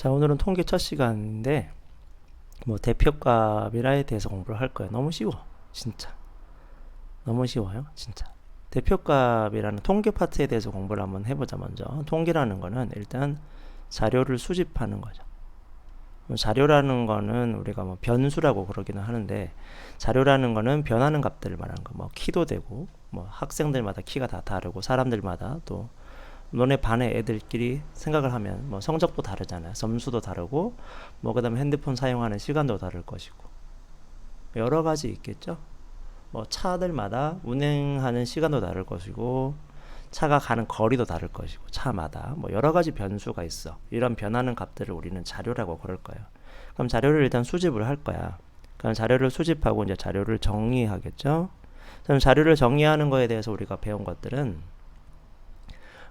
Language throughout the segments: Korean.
자, 오늘은 통계 첫 시간인데 뭐 대표값이라에 대해서 공부를 할 거예요. 너무 쉬워. 진짜. 너무 쉬워요. 진짜. 대표값이라는 통계 파트에 대해서 공부를 한번 해보자. 먼저 통계라는 거는 일단 자료를 수집하는 거죠. 자료라는 거는 우리가 뭐 변수라고 그러기는 하는데, 자료라는 거는 변하는 값들을 말하는 거. 뭐 키도 되고, 뭐 학생들마다 키가 다 다르고, 사람들마다 또 너네 반의 애들끼리 생각을 하면 뭐 성적도 다르잖아요. 점수도 다르고, 뭐 그다음에 핸드폰 사용하는 시간도 다를 것이고, 여러 가지 있겠죠. 뭐 차들마다 운행하는 시간도 다를 것이고, 차가 가는 거리도 다를 것이고, 차마다 뭐 여러 가지 변수가 있어. 이런 변하는 값들을 우리는 자료라고 그럴 거예요. 그럼 자료를 일단 수집을 할 거야. 그럼 자료를 수집하고 이제 자료를 정리하겠죠. 그럼 자료를 정리하는 거에 대해서 우리가 배운 것들은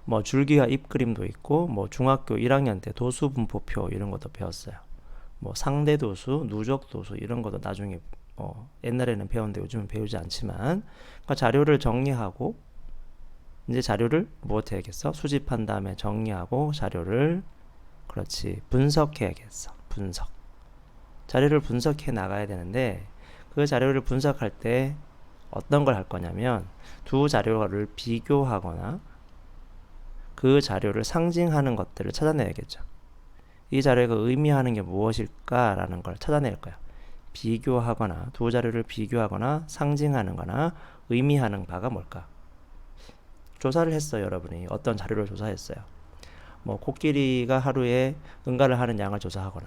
뭐 줄기와 잎그림도 있고, 뭐 중학교 1학년 때 도수분포표 이런 것도 배웠어요. 뭐 상대도수, 누적도수 이런 것도 나중에 옛날에는 배웠는데 요즘은 배우지 않지만, 그러니까 자료를 정리하고 이제 자료를 무엇 해야겠어? 수집한 다음에 정리하고 자료를 그렇지 분석해야겠어. 분석. 자료를 분석해 나가야 되는데, 그 자료를 분석할 때 어떤 걸 할 거냐면 두 자료를 비교하거나 그 자료를 상징하는 것들을 찾아내야겠죠. 이 자료가 의미하는 게 무엇일까라는 걸 찾아낼 거야. 비교하거나 두 자료를 비교하거나 상징하는 거나 의미하는 바가 뭘까? 조사를 했어요. 여러분이 어떤 자료를 조사했어요. 뭐 코끼리가 하루에 응가를 하는 양을 조사하거나,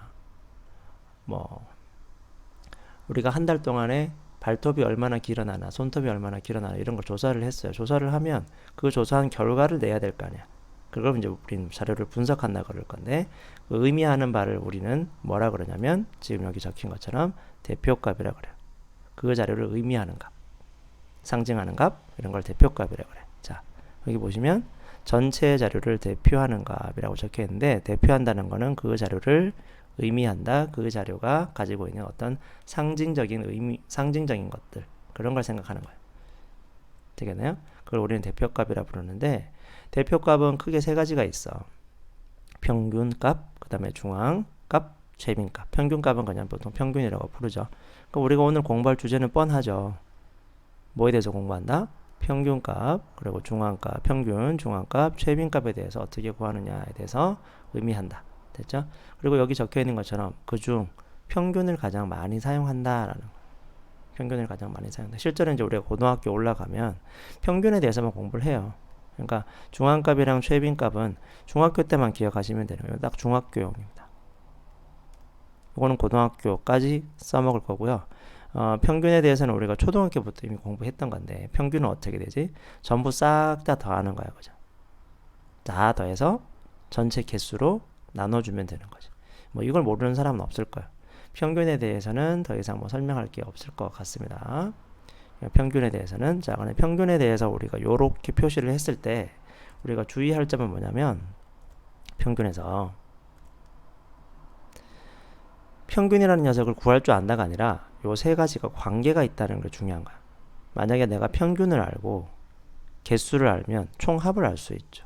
뭐 우리가 한 달 동안에 발톱이 얼마나 길어나나 손톱이 얼마나 길어나나 이런 걸 조사를 했어요. 조사를 하면 그 조사한 결과를 내야 될 거 아니야. 그걸 이제 우리는 자료를 분석한다 그럴 건데, 그 의미하는 바를 우리는 뭐라 그러냐면 지금 여기 적힌 것처럼 대표값이라 그래요. 그 자료를 의미하는 값, 상징하는 값, 이런 걸 대표값이라 그래. 자, 여기 보시면 전체 자료를 대표하는 값이라고 적혀 있는데, 대표한다는 거는 그 자료를 의미한다. 그 자료가 가지고 있는 어떤 상징적인 의미, 상징적인 것들, 그런 걸 생각하는 거예요. 되겠나요? 그걸 우리는 대표값이라 부르는데, 대표값은 크게 세 가지가 있어. 평균값, 그 다음에 중앙값, 최빈값. 평균값은 그냥 보통 평균이라고 부르죠. 그럼 우리가 오늘 공부할 주제는 뻔하죠. 뭐에 대해서 공부한다? 평균값, 그리고 중앙값, 평균, 중앙값, 최빈값에 대해서 어떻게 구하느냐에 대해서 의미한다. 됐죠? 그리고 여기 적혀 있는 것처럼 그중 평균을 가장 많이 사용한다라는 거. 평균을 가장 많이 사용한다. 실제로 이제 우리가 고등학교 올라가면 평균에 대해서만 공부를 해요. 그러니까 중앙값이랑 최빈값은 중학교 때만 기억하시면 되는 거예요. 딱 중학교용입니다. 이거는 고등학교까지 써먹을 거고요. 평균에 대해서는 우리가 초등학교부터 이미 공부했던 건데, 평균은 어떻게 되지? 전부 싹 다 더하는 거야, 그죠? 다 더해서 전체 개수로 나눠주면 되는 거죠. 뭐 이걸 모르는 사람은 없을 거예요. 평균에 대해서는 더 이상 뭐 설명할 게 없을 것 같습니다. 평균에 대해서는, 자, 그럼 평균에 대해서 우리가 요렇게 표시를 했을 때 우리가 주의할 점은 뭐냐면, 평균에서 평균이라는 녀석을 구할 줄 안다가 아니라 요 세 가지가 관계가 있다는 게 중요한 거야. 만약에 내가 평균을 알고 개수를 알면 총합을 알 수 있죠.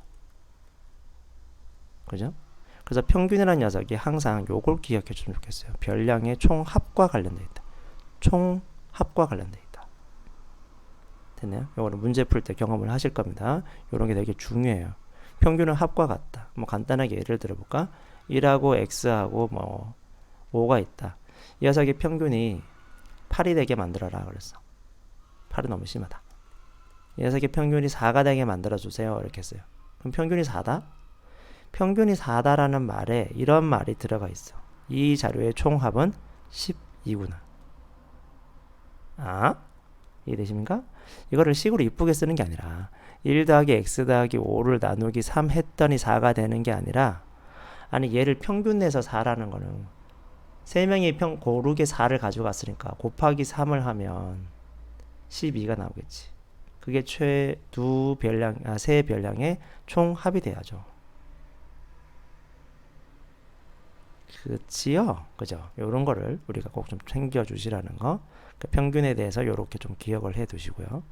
그죠? 그래서 평균이라는 녀석이 항상 요걸 기억해 주면 좋겠어요. 별량의 총합과 관련되어 있다. 총합과 관련되어 있다. 됐나요? 요거는 문제 풀 때 경험을 하실 겁니다. 요런 게 되게 중요해요. 평균은 합과 같다. 뭐 간단하게 예를 들어볼까? 1하고 x하고 뭐 5가 있다. 이 녀석의 평균이 8이 되게 만들어라 그랬어. 8은 너무 심하다. 이 녀석의 평균이 4가 되게 만들어주세요 이렇게 했어요. 그럼 평균이 4다? 평균이 4다라는 말에 이런 말이 들어가 있어. 이 자료의 총합은 12구나. 아? 이해되십니까? 이거를 식으로 이쁘게 쓰는 게 아니라 1 더하기 x 더하기 5를 나누기 3 했더니 4가 되는 게 아니라, 아니 얘를 평균 내서 4라는 거는 3명이 고르게 4를 가져갔으니까 곱하기 3을 하면 12가 나오겠지. 그게 세 별량의 총합이 돼야죠. 그치요? 그죠? 요런 거를 우리가 꼭 좀 챙겨주시라는 거. 그 평균에 대해서 요렇게 좀 기억을 해 두시고요.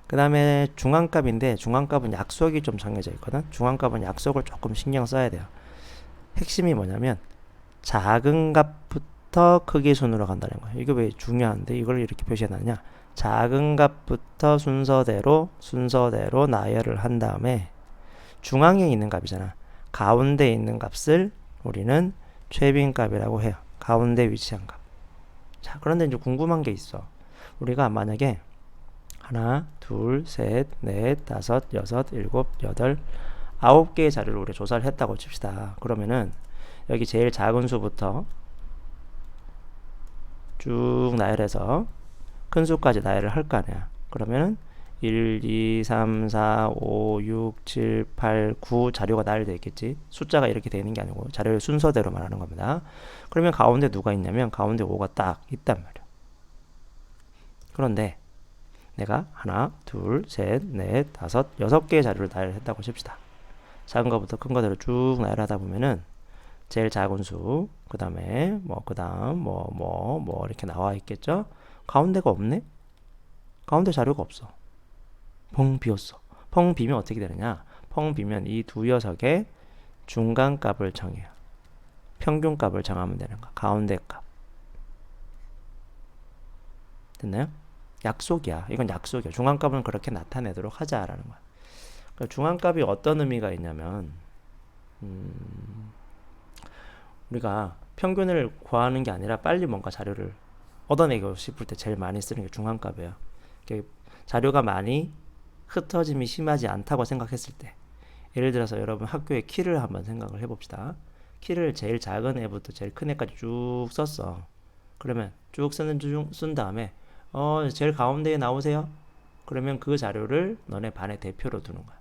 그 다음에 중앙값인데 중앙값은 약속이 좀 정해져 있거든. 중앙값은 약속을 조금 신경 써야 돼요. 핵심이 뭐냐면 작은 값부터 크기 순으로 간다는 거예요. 이게 왜 중요한데 이걸 이렇게 표시해놨냐. 작은 값부터 순서대로 나열을 한 다음에 중앙에 있는 값이잖아. 가운데 있는 값을 우리는 최빈값이라고 해요. 가운데 위치한 값. 자, 그런데 이제 궁금한 게 있어. 우리가 만약에 하나, 둘, 셋, 넷, 다섯, 여섯, 일곱, 여덟, 9개의 자료를 우리 조사를 했다고 칩시다. 그러면은 여기 제일 작은 수부터 쭉 나열해서 큰 수까지 나열을 할 거 아니야. 그러면은 1, 2, 3, 4, 5, 6, 7, 8, 9 자료가 나열되어 있겠지. 숫자가 이렇게 되어 있는 게 아니고 자료의 순서대로 말하는 겁니다. 그러면 가운데 누가 있냐면 가운데 5가 딱 있단 말이야. 그런데 내가 하나, 둘, 셋, 넷, 다섯, 6개의 자료를 나열했다고 칩시다. 작은 거부터 큰 거대로 쭉 나열하다 보면은 제일 작은 수, 그 다음에 그 다음 이렇게 나와 있겠죠. 가운데가 없네. 가운데 자료가 없어. 펑 비었어. 펑 비면 어떻게 되느냐. 펑 비면 이 두 녀석의 중간값을 정해요. 평균값을 정하면 되는 거. 가운데 값. 됐나요? 약속이야. 이건 약속이야. 중간값은 그렇게 나타내도록 하자라는 거야. 그러니까 중간값이 어떤 의미가 있냐면 우리가 평균을 구하는 게 아니라 빨리 뭔가 자료를 얻어내고 싶을 때 제일 많이 쓰는 게 중간값이에요. 자료가 많이 흩어짐이 심하지 않다고 생각했을 때, 예를 들어서 여러분 학교의 키를 한번 생각을 해봅시다. 키를 제일 작은 애부터 제일 큰 애까지 쭉 썼어. 그러면 쭉 쓴 다음에 제일 가운데에 나오세요. 그러면 그 자료를 너네 반의 대표로 두는 거야.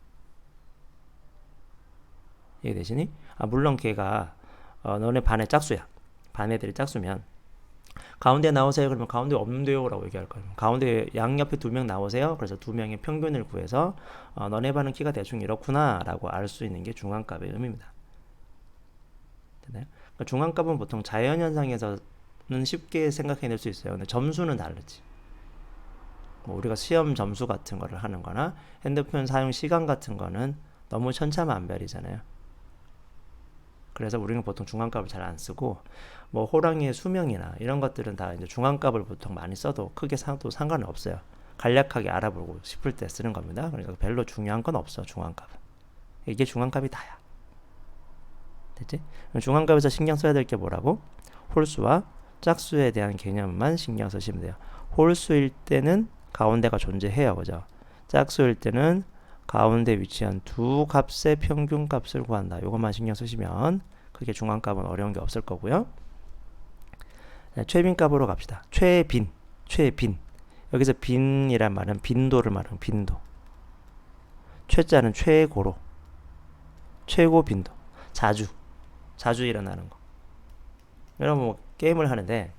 이해되시니? 물론 걔가 너네 반의 짝수야. 반 애들이 짝수면 가운데 나오세요. 그러면 가운데 없는데요 라고 얘기할 거예요. 가운데 양옆에 2명 나오세요. 그래서 2명의 평균을 구해서 너네 반은 키가 대충 이렇구나 라고 알 수 있는 게 중앙값의 의미입니다. 됐나요? 그러니까 중앙값은 보통 자연현상에서는 쉽게 생각해낼 수 있어요. 근데 점수는 다르지. 우리가 시험 점수 같은 거를 하는 거나 핸드폰 사용 시간 같은 거는 너무 천차만별이잖아요. 그래서 우리는 보통 중앙값을 잘 안 쓰고 호랑이의 수명이나 이런 것들은 다 이제 중앙값을 보통 많이 써도 크게 상관은 없어요. 간략하게 알아보고 싶을 때 쓰는 겁니다. 그러니까 별로 중요한 건 없어. 중앙값은 이게 중앙값이 다야. 됐지? 중앙값에서 신경 써야 될 게 뭐라고? 홀수와 짝수에 대한 개념만 신경 쓰시면 돼요. 홀수일 때는 가운데가 존재해요. 그죠? 짝수일 때는 가운데 위치한 두 값의 평균값을 구한다. 이것만 신경 쓰시면 크게 중앙값은 어려운 게 없을 거고요. 네, 최빈값으로 갑시다. 최빈. 여기서 빈이란 말은 빈도를 말하는 빈도. 최자는 최고로. 최고 빈도. 자주 일어나는 거. 여러분 게임을 하는데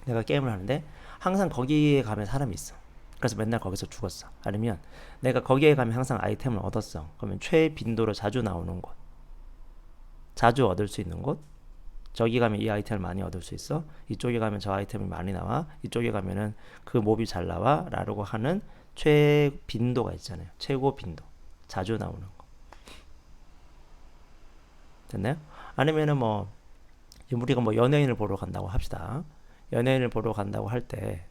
내가 게임을 하는데 항상 거기에 가면 사람이 있어. 그래서 맨날 거기서 죽었어. 아니면 내가 거기에 가면 항상 아이템을 얻었어. 그러면 최빈도로 자주 나오는 곳, 자주 얻을 수 있는 곳, 저기 가면 이 아이템을 많이 얻을 수 있어. 이쪽에 가면 저 아이템이 많이 나와. 이쪽에 가면은 그 몹이 잘 나와. 라고 하는 최빈도가 있잖아요. 최고 빈도. 자주 나오는 거. 됐나요? 아니면은 우리가 연예인을 보러 간다고 합시다. 연예인을 보러 간다고 할 때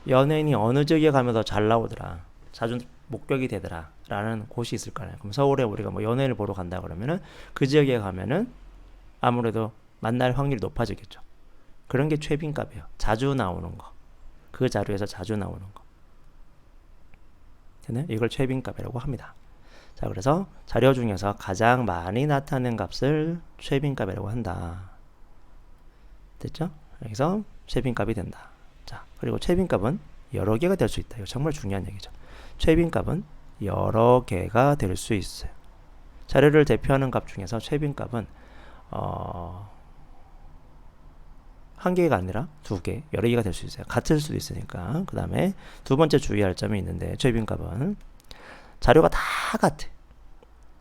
연예인이 어느 지역에 가면 더 잘 나오더라, 자주 목격이 되더라 라는 곳이 있을 거아요. 그럼 서울에 우리가 연예인을 보러 간다 그러면은 그 지역에 가면은 아무래도 만날 확률이 높아지겠죠. 그런 게 최빈값이에요. 자주 나오는 거. 그 자료에서 자주 나오는 거. 됐나요? 이걸 최빈값이라고 합니다. 자, 그래서 자료 중에서 가장 많이 나타낸 값을 최빈값이라고 한다. 됐죠? 여기서 최빈값이 된다. 자, 그리고 최빈값은 여러 개가 될 수 있다. 이거 정말 중요한 얘기죠. 최빈값은 여러 개가 될 수 있어요. 자료를 대표하는 값 중에서 최빈값은 한 개가 아니라 두 개, 여러 개가 될 수 있어요. 같을 수도 있으니까. 그 다음에 두 번째 주의할 점이 있는데, 최빈값은 자료가 다 같아.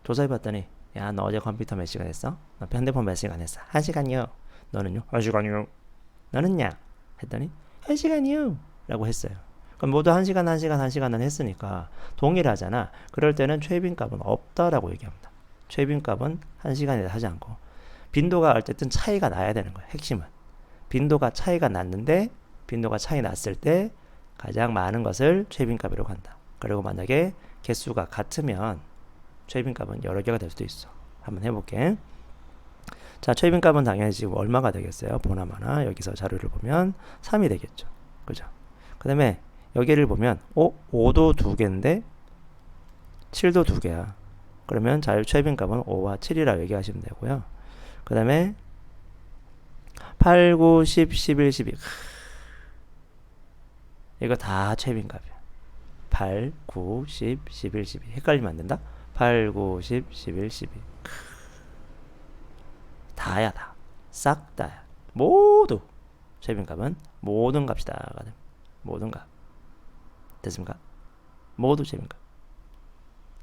조사해봤더니, 야, 너 어제 컴퓨터 몇 시간 했어? 너 핸드폰 몇 시간 했어? 1시간이요. 너는요? 1시간이요. 너는냐? 했더니 1시간이요. 라고 했어요. 그럼 모두 1시간, 1시간, 1시간은 했으니까 동일하잖아. 그럴 때는 최빈값은 없다라고 얘기합니다. 최빈값은 1시간이다 하지 않고 빈도가 어쨌든 차이가 나야 되는 거예요. 핵심은. 빈도가 차이가 났는데 빈도가 차이 났을 때 가장 많은 것을 최빈값이라고 한다. 그리고 만약에 개수가 같으면 최빈값은 여러 개가 될 수도 있어. 한번 해볼게. 자, 최빈값은 당연히 지금 얼마가 되겠어요? 보나마나 여기서 자료를 보면 3이 되겠죠. 그죠? 그 다음에 여기를 보면 5도 2개인데 7도 2개야. 그러면 자료 최빈값은 5와 7이라고 얘기하시면 되고요. 그 다음에 8, 9, 10, 11, 12 이거 다 최빈값이야. 8, 9, 10, 11, 12 헷갈리면 안 된다. 8, 9, 10, 11, 12 다야 다. 싹 다야. 모두 최빈값은 모든 값이 다가 됩니다. 모든 값. 됐습니까? 모두 최빈값.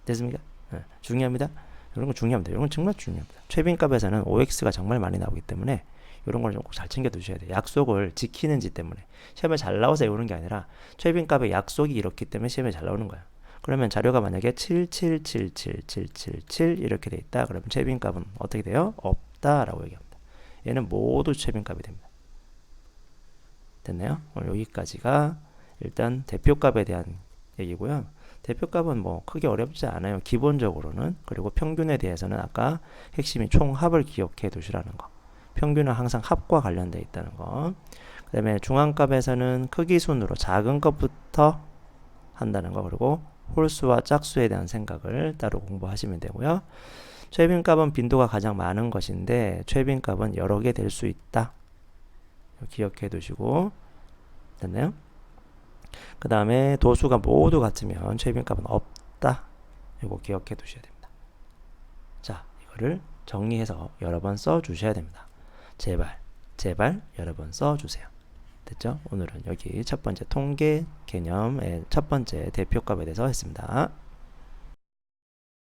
됐습니까? 네, 중요합니다. 이런 건 중요합니다. 이런 건 정말 중요합니다. 최빈값에서는 OX가 정말 많이 나오기 때문에 이런 걸 꼭 잘 챙겨 두셔야 돼요. 약속을 지키는지 때문에. 시험에 잘 나와서 외우는 게 아니라 최빈값의 약속이 이렇기 때문에 시험에 잘 나오는 거예요. 그러면 자료가 만약에 7777777 이렇게 돼 있다. 그러면 최빈값은 어떻게 돼요? 없다라고 얘기합니다. 얘는 모두 최빈값이 됩니다. 됐나요? 오늘 여기까지가 일단 대표값에 대한 얘기고요. 대표값은 뭐 크게 어렵지 않아요. 기본적으로는. 그리고 평균에 대해서는 아까 핵심이 총합을 기억해 두시라는 거. 평균은 항상 합과 관련되어 있다는 거. 그 다음에 중앙값에서는 크기 순으로 작은 것부터 한다는 거. 그리고 홀수와 짝수에 대한 생각을 따로 공부하시면 되고요. 최빈값은 빈도가 가장 많은 것인데 최빈값은 여러 개 될 수 있다. 기억해 두시고 됐나요? 그 다음에 도수가 모두 같으면 최빈값은 없다. 이거 기억해 두셔야 됩니다. 자, 이거를 정리해서 여러 번 써 주셔야 됩니다. 제발 여러 번 써 주세요. 됐죠? 오늘은 여기 첫 번째 통계 개념의 첫 번째 대표값에 대해서 했습니다.